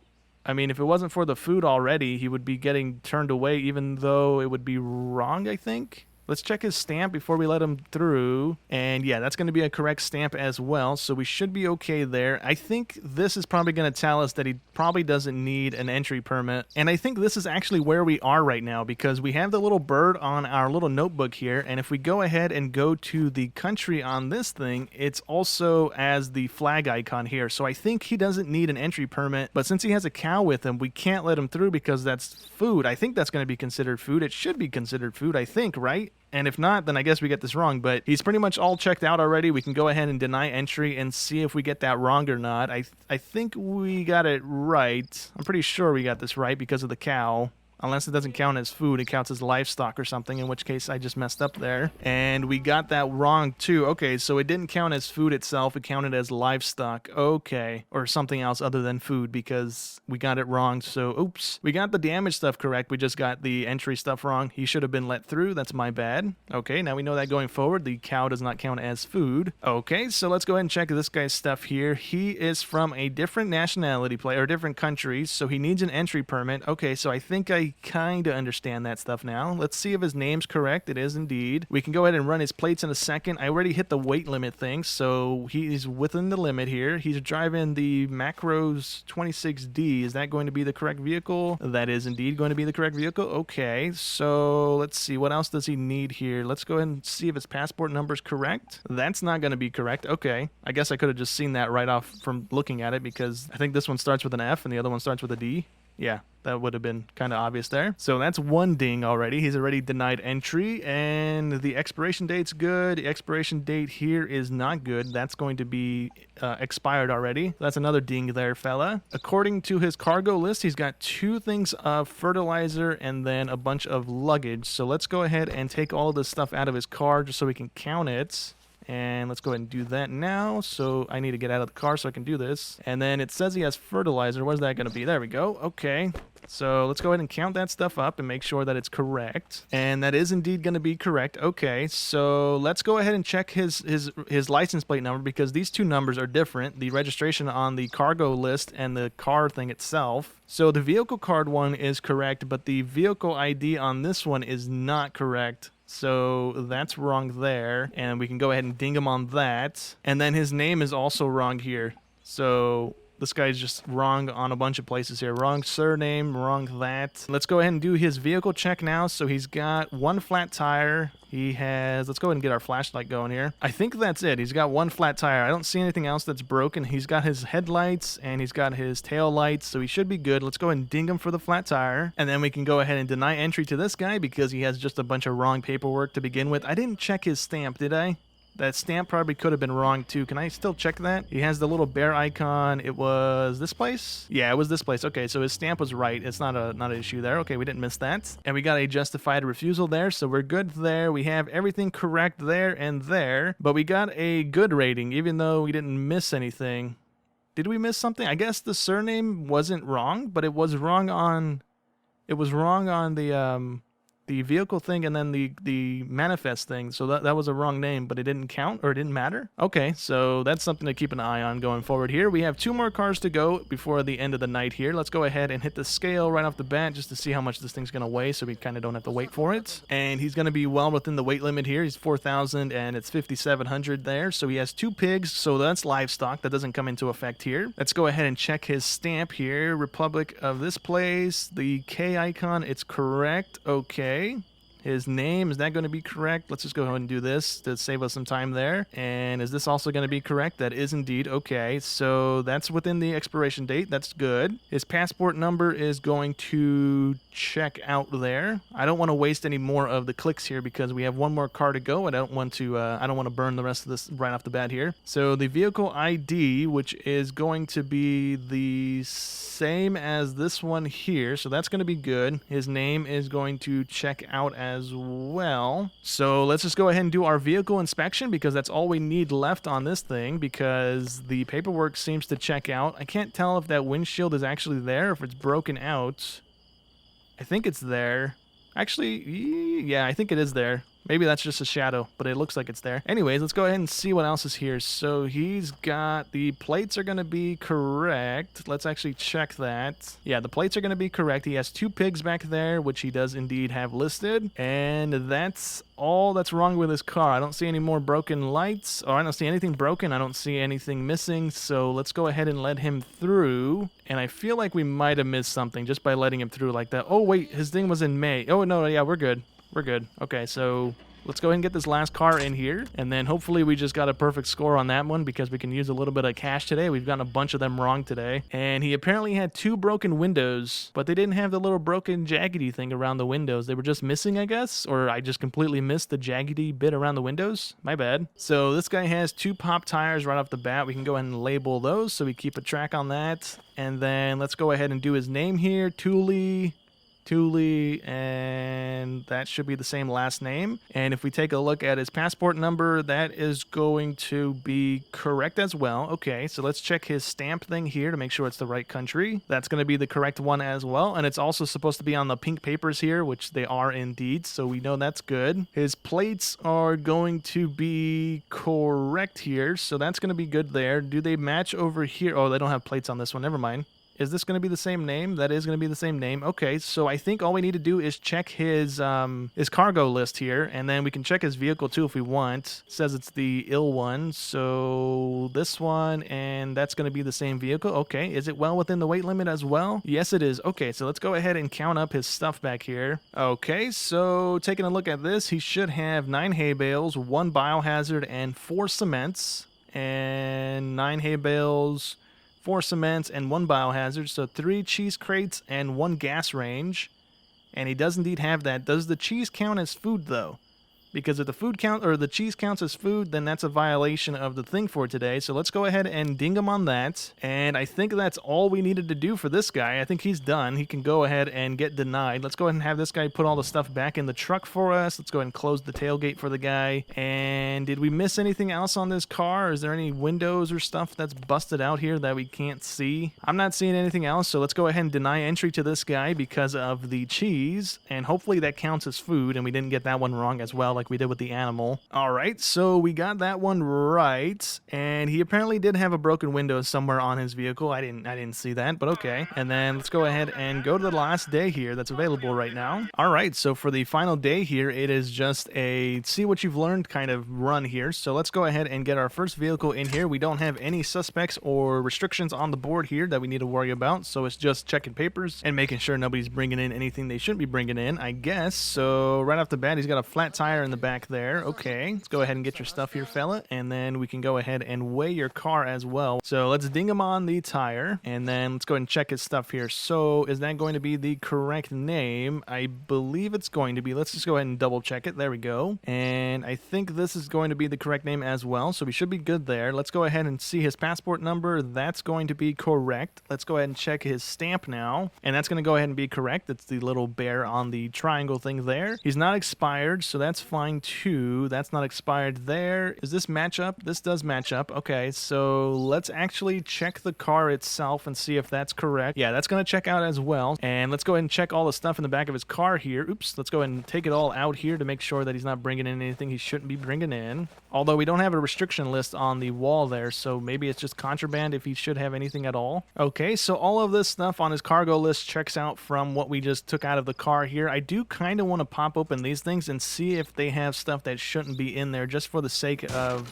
I mean, if it wasn't for the food already, he would be getting turned away, even though it would be wrong, I think. Let's check his stamp before we let him through. And yeah, that's going to be a correct stamp as well. So we should be okay there. I think this is probably going to tell us that he probably doesn't need an entry permit. And I think this is actually where we are right now because we have the little bird on our little notebook here. And if we go ahead and go to the country on this thing, it's also as the flag icon here. So I think he doesn't need an entry permit. But since he has a cow with him, we can't let him through because that's food. I think that's going to be considered food. It should be considered food, I think, right? And if not, then I guess we get this wrong, but he's pretty much all checked out already. We can go ahead and deny entry and see if we get that wrong or not. I think we got it right. I'm pretty sure we got this right because of the cow. Unless it doesn't count as food, it counts as livestock or something, in which case I just messed up there. And we got that wrong too. Okay, so it didn't count as food itself, it counted as livestock. Okay, or something else other than food because we got it wrong. So, oops. We got the damage stuff correct, we just got the entry stuff wrong. He should have been let through, that's my bad. Okay, now we know that going forward, the cow does not count as food. Okay, so let's go ahead and check this guy's stuff here. He is from a different nationality or different country, so he needs an entry permit. Okay, so I think I kind of understand that stuff now. Let's see if his name's correct. It is indeed. We can go ahead and run his plates in a second. I already hit the weight limit thing, so he's within the limit here. He's driving the Macros 26D. Is that going to be the correct vehicle? That is indeed going to be the correct vehicle. Okay, so let's see. What else does he need here? Let's go ahead and see if his passport number is correct. That's not going to be correct. Okay, I guess I could have just seen that right off from looking at it because I think this one starts with an F and the other one starts with a D. Yeah, that would have been kind of obvious there. So that's one ding already. He's already denied entry, and the expiration date's good. The expiration date here is not good. That's going to be expired already. That's another ding there, fella. According to his cargo list, he's got 2 things of fertilizer and then a bunch of luggage. So let's go ahead and take all of this stuff out of his car just so we can count it. And let's go ahead and do that now. So I need to get out of the car so I can do this. And then it says he has fertilizer. What is that going to be? There we go. Okay. So let's go ahead and count that stuff up and make sure that it's correct. And that is indeed going to be correct. Okay. So let's go ahead and check his license plate number because these 2 numbers are different. The registration on the cargo list and the car thing itself. So the vehicle card one is correct, but the vehicle ID on this one is not correct. So that's wrong there, and we can go ahead and ding him on that. And then his name is also wrong here. So this guy's just wrong on a bunch of places here. Wrong surname, wrong that. Let's go ahead and do his vehicle check now. So he's got 1 flat tire. He has, let's go ahead and get our flashlight going here. I think that's it. He's got 1 flat tire. I don't see anything else that's broken. He's got his headlights and he's got his tail lights, so he should be good. Let's go ahead and ding him for the flat tire. And then we can go ahead and deny entry to this guy because he has just a bunch of wrong paperwork to begin with. I didn't check his stamp, did I? That stamp probably could have been wrong too. Can I still check that? He has the little bear icon. It was this place? Yeah, it was this place. Okay, so his stamp was right. It's not an issue there. Okay, we didn't miss that. And we got a justified refusal there, so we're good there. We have everything correct there and there. But we got a good rating, even though we didn't miss anything. Did we miss something? I guess the surname wasn't wrong, but it was wrong on... It was wrong on the vehicle thing and then the manifest thing. So that was a wrong name, but it didn't count or it didn't matter. Okay, so that's something to keep an eye on going forward here. We have 2 more cars to go before the end of the night here. Let's go ahead and hit the scale right off the bat just to see how much this thing's going to weigh so we kind of don't have to wait for it. And he's going to be well within the weight limit here. He's 4,000 and it's 5,700 there. So he has 2 pigs, so that's livestock. That doesn't come into effect here. Let's go ahead and check his stamp here. Republic of this place. The K icon, it's correct. Okay. His name, is that going to be correct? Let's just go ahead and do this to save us some time there. And is this also going to be correct? That is indeed. Okay, so that's within the expiration date. That's good. His passport number is going to check out there. I don't want to waste any more of the clicks here because we have 1 more car to go. I don't want to burn the rest of this right off the bat here. So the vehicle ID, which is going to be the same as this one here, so that's going to be good. His name is going to check out as well. So let's just go ahead and do our vehicle inspection because that's all we need left on this thing because the paperwork seems to check out. I can't tell if that windshield is actually there, if it's broken out. I think it's there. Actually, yeah, I think it is there. Maybe that's just a shadow, but it looks like it's there. Anyways, let's go ahead and see what else is here. So he's got, the plates are going to be correct. Let's actually check that. Yeah, the plates are going to be correct. He has 2 pigs back there, which he does indeed have listed. And that's all that's wrong with his car. I don't see any more broken lights, or I don't see anything broken. I don't see anything missing. So let's go ahead and let him through. And I feel like we might have missed something just by letting him through like that. Oh, wait, his thing was in May. Oh, no, yeah, we're good. We're good. Okay, so let's go ahead and get this last car in here, and then hopefully we just got a perfect score on that one because we can use a little bit of cash today. We've gotten a bunch of them wrong today. And he apparently had 2 broken windows, but they didn't have the little broken jaggedy thing around the windows. They were just missing, I guess, or I just completely missed the jaggedy bit around the windows. My bad. So this guy has 2 pop tires right off the bat. We can go ahead and label those so we keep a track on that. And then let's go ahead and do his name here, Thule, and that should be the same last name. And if we take a look at his passport number, that is going to be correct as well. Okay, so let's check his stamp thing here to make sure it's the right country. That's going to be the correct one as well. And it's also supposed to be on the pink papers here, which they are indeed, so we know that's good. His plates are going to be correct here, so that's going to be good there. Do they match over here? Oh, they don't have plates on this one. Never mind. Is this going to be the same name? That is going to be the same name. Okay, so I think all we need to do is check his cargo list here, and then we can check his vehicle too if we want. It says it's the ill one, so this one, and that's going to be the same vehicle. Okay, is it well within the weight limit as well? Yes, it is. Okay, so let's go ahead and count up his stuff back here. Okay, so taking a look at this, he should have 9 hay bales, 1 biohazard, and 4 cements, and 9 hay bales, 4 cements, and 1 biohazard, so 3 cheese crates and 1 gas range. And he does indeed have that. Does the cheese count as food, though? Because if the food count or the cheese counts as food, then that's a violation of the thing for today. So let's go ahead and ding him on that. And I think that's all we needed to do for this guy. I think he's done. He can go ahead and get denied. Let's go ahead and have this guy put all the stuff back in the truck for us. Let's go ahead and close the tailgate for the guy. And did we miss anything else on this car? Is there any windows or stuff that's busted out here that we can't see? I'm not seeing anything else, so let's go ahead and deny entry to this guy because of the cheese. And hopefully that counts as food, and we didn't get that one wrong as well, like we did with the animal. All right, so we got that one right, and he apparently did have a broken window somewhere on his vehicle. I didn't see that, but okay. And then let's go ahead and go to the last day here that's available right now. All right, so for the final day here, it is just a see what you've learned kind of run here. So let's go ahead and get our first vehicle in here. We don't have any suspects or restrictions on the board here that we need to worry about, so it's just checking papers and making sure nobody's bringing in anything they shouldn't be bringing in, I guess. So right off the bat, he's got a flat tire in the back there. Okay, let's go ahead and get your stuff here, fella, and then we can go ahead and weigh your car as well. So let's ding him on the tire, and then let's go ahead and check his stuff here. So is that going to be the correct name? I believe it's going to be. Let's just go ahead and double check it. There we go. And I think this is going to be the correct name as well, so we should be good there. Let's go ahead and see his passport number. That's going to be correct. Let's go ahead and check his stamp now, and that's going to go ahead and be correct. It's the little bear on the triangle thing there. He's not expired, so that's fine too. That's not expired there. Does this match up? This does match up. Okay, so let's actually check the car itself and see if that's correct. Yeah, that's going to check out as well. And let's go ahead and check all the stuff in the back of his car here. Oops, let's go ahead and take it all out here to make sure that he's not bringing in anything he shouldn't be bringing in. Although we don't have a restriction list on the wall there, so maybe it's just contraband if he should have anything at all. Okay, so all of this stuff on his cargo list checks out from what we just took out of the car here. I do kind of want to pop open these things and see if they have stuff that shouldn't be in there, just for the sake of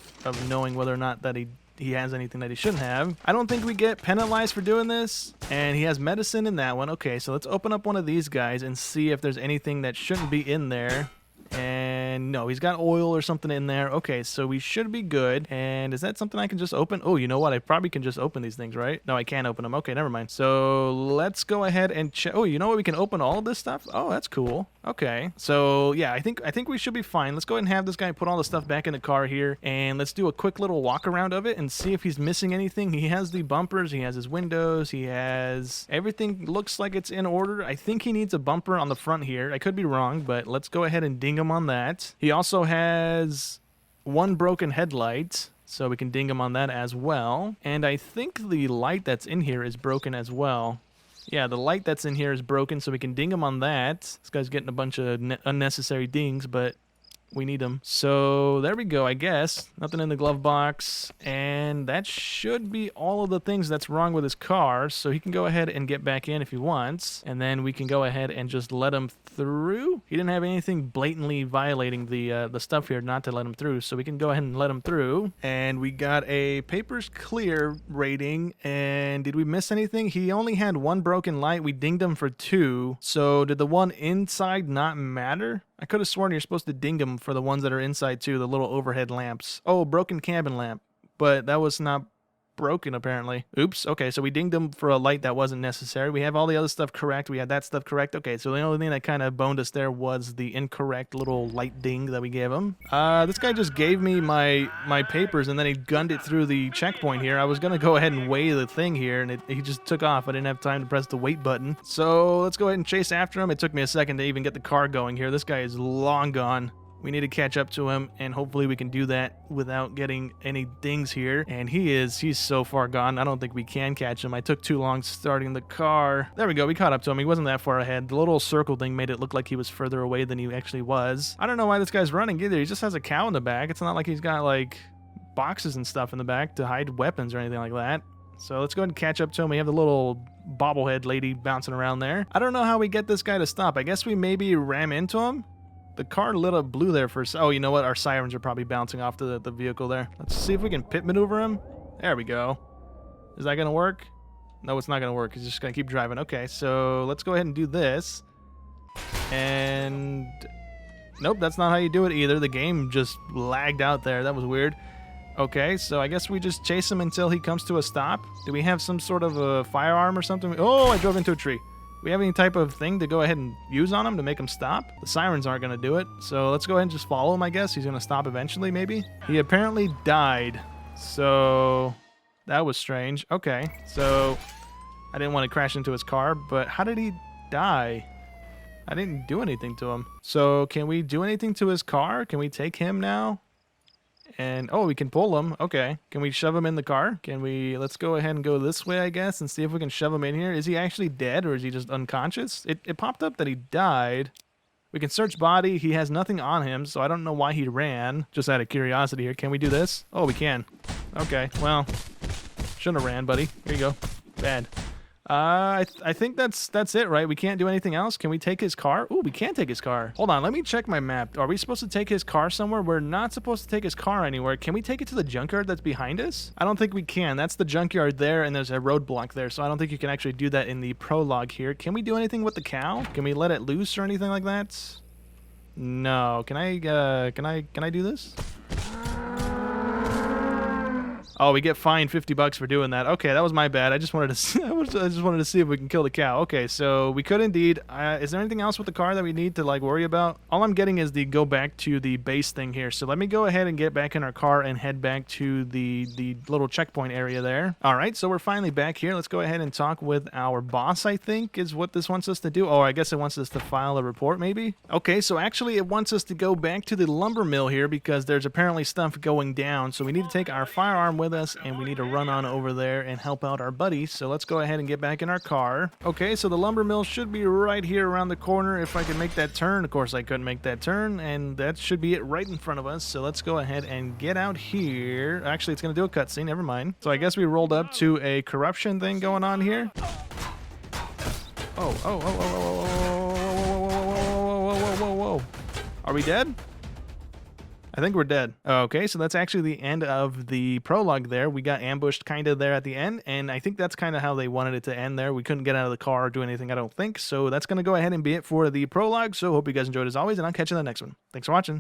knowing whether or not that he has anything that he shouldn't have. I don't think we get penalized for doing this, and he has medicine in that one. Okay, so let's open up one of these guys and see if there's anything that shouldn't be in there. And no, he's got oil or something in there. Okay, so we should be good. And is that something I can just open? Oh, you know what? I probably can just open these things, right? No, I can't open them. Okay, never mind. So let's go ahead and check. Oh, you know what? We can open all of this stuff. Oh, that's cool. Okay, so yeah, I think we should be fine. Let's go ahead and have this guy put all the stuff back in the car here, and let's do a quick little walk around of it and see if he's missing anything. He has the bumpers, he has his windows, he has everything. Looks like it's in order. I think he needs a bumper on the front here. I could be wrong, but let's go ahead and ding him on that. He also has 1 broken headlight, so we can ding him on that as well. And I think the light that's in here is broken as well. Yeah, the light that's in here is broken, so we can ding him on that. This guy's getting a bunch of unnecessary dings, but We need them. So there we go, I guess. Nothing in the glove box. And that should be all of the things that's wrong with his car. So he can go ahead and get back in if he wants. And then we can go ahead and just let him through. He didn't have anything blatantly violating the stuff here not to let him through. So we can go ahead and let him through. And we got a papers clear rating. And did we miss anything? He only had one broken light. We dinged him for 2. So did the one inside not matter? I could have sworn you're supposed to ding them for the ones that are inside too, the little overhead lamps. Oh, broken cabin lamp. But that was not broken apparently. Oops. Okay, so we dinged them for a light that wasn't necessary. We have all the other stuff correct. We had that stuff correct. Okay, so the only thing that kind of boned us there was the incorrect little light ding that we gave him. This guy just gave me my papers and then he gunned it through the checkpoint here. I was going to go ahead and weigh the thing here and he just took off. I didn't have time to press the wait button. So let's go ahead and chase after him. It took me a second to even get the car going here. This guy is long gone. We need to catch up to him, and hopefully we can do that without getting any dings here. And he's so far gone, I don't think we can catch him. I took too long starting the car. There we go, we caught up to him. He wasn't that far ahead. The little circle thing made it look like he was further away than he actually was. I don't know why this guy's running either. He just has a cow in the back. It's not like he's got, like, boxes and stuff in the back to hide weapons or anything like that. So let's go ahead and catch up to him. We have the little bobblehead lady bouncing around there. I don't know how we get this guy to stop. I guess we maybe ram into him. The car lit up blue there for... Oh, you know what? Our sirens are probably bouncing off the vehicle there. Let's see if we can pit maneuver him. There we go. Is that going to work? No, it's not going to work. He's just going to keep driving. Okay, so let's go ahead and do this. And... Nope, that's not how you do it either. The game just lagged out there. That was weird. Okay, so I guess we just chase him until he comes to a stop. Do we have some sort of a firearm or something? Oh, I drove into a tree. We have any type of thing to go ahead and use on him to make him stop? The sirens aren't going to do it, so let's go ahead and just follow him, I guess. He's going to stop eventually, maybe? He apparently died, so that was strange. Okay, so I didn't want to crash into his car, but how did he die? I didn't do anything to him. So can we do anything to his car? Can we take him now? And, oh, we can pull him. Okay. Can we shove him in the car? Can we, let's go ahead and go this way, I guess, and see if we can shove him in here. Is he actually dead or is he just unconscious? It popped up that he died. We can search body. He has nothing on him, so I don't know why he ran. Just out of curiosity here. Can we do this? Oh, we can. Okay, well, shouldn't have ran, buddy. Here you go. Bad. I think that's it, right? We can't do anything else. Can we take his car? Ooh, we can take his car. Hold on, let me check my map. Are we supposed to take his car somewhere? We're not supposed to take his car anywhere. Can we take it to the junkyard that's behind us? I don't think we can. That's the junkyard there, and there's a roadblock there, so I don't think you can actually do that in the prologue here. Can we do anything with the cow? Can we let it loose or anything like that? No. Can I do this? Oh, we get fined $50 for doing that. Okay, that was my bad. I just wanted to see, I just wanted to see if we can kill the cow. Okay, so we could indeed. Is there anything else with the car that we need to like worry about? All I'm getting is the go back to the base thing here. So let me go ahead and get back in our car and head back to the little checkpoint area there. All right, so we're finally back here. Let's go ahead and talk with our boss, I think, is what this wants us to do. Oh, I guess it wants us to file a report, maybe? Okay, so actually it wants us to go back to the lumber mill here because there's apparently stuff going down. So we need to take our firearm with us and we need to run on over there and help out our buddy. So let's go ahead and get back in our car. Okay, so the lumber mill should be right here around the corner if I can make that turn. Of course I couldn't make that turn, and that should be it right in front of us. So let's go ahead and get out here. Actually, it's gonna do a cutscene, never mind. So I guess we rolled up to a corruption thing going on here. Whoa. Are we dead? I think we're dead. Okay, so that's actually the end of the prologue there. We got ambushed kind of there at the end, and I think that's kind of how they wanted it to end there. We couldn't get out of the car or do anything, I don't think. So that's going to go ahead and be it for the prologue. So hope you guys enjoyed as always, and I'll catch you in the next one. Thanks for watching.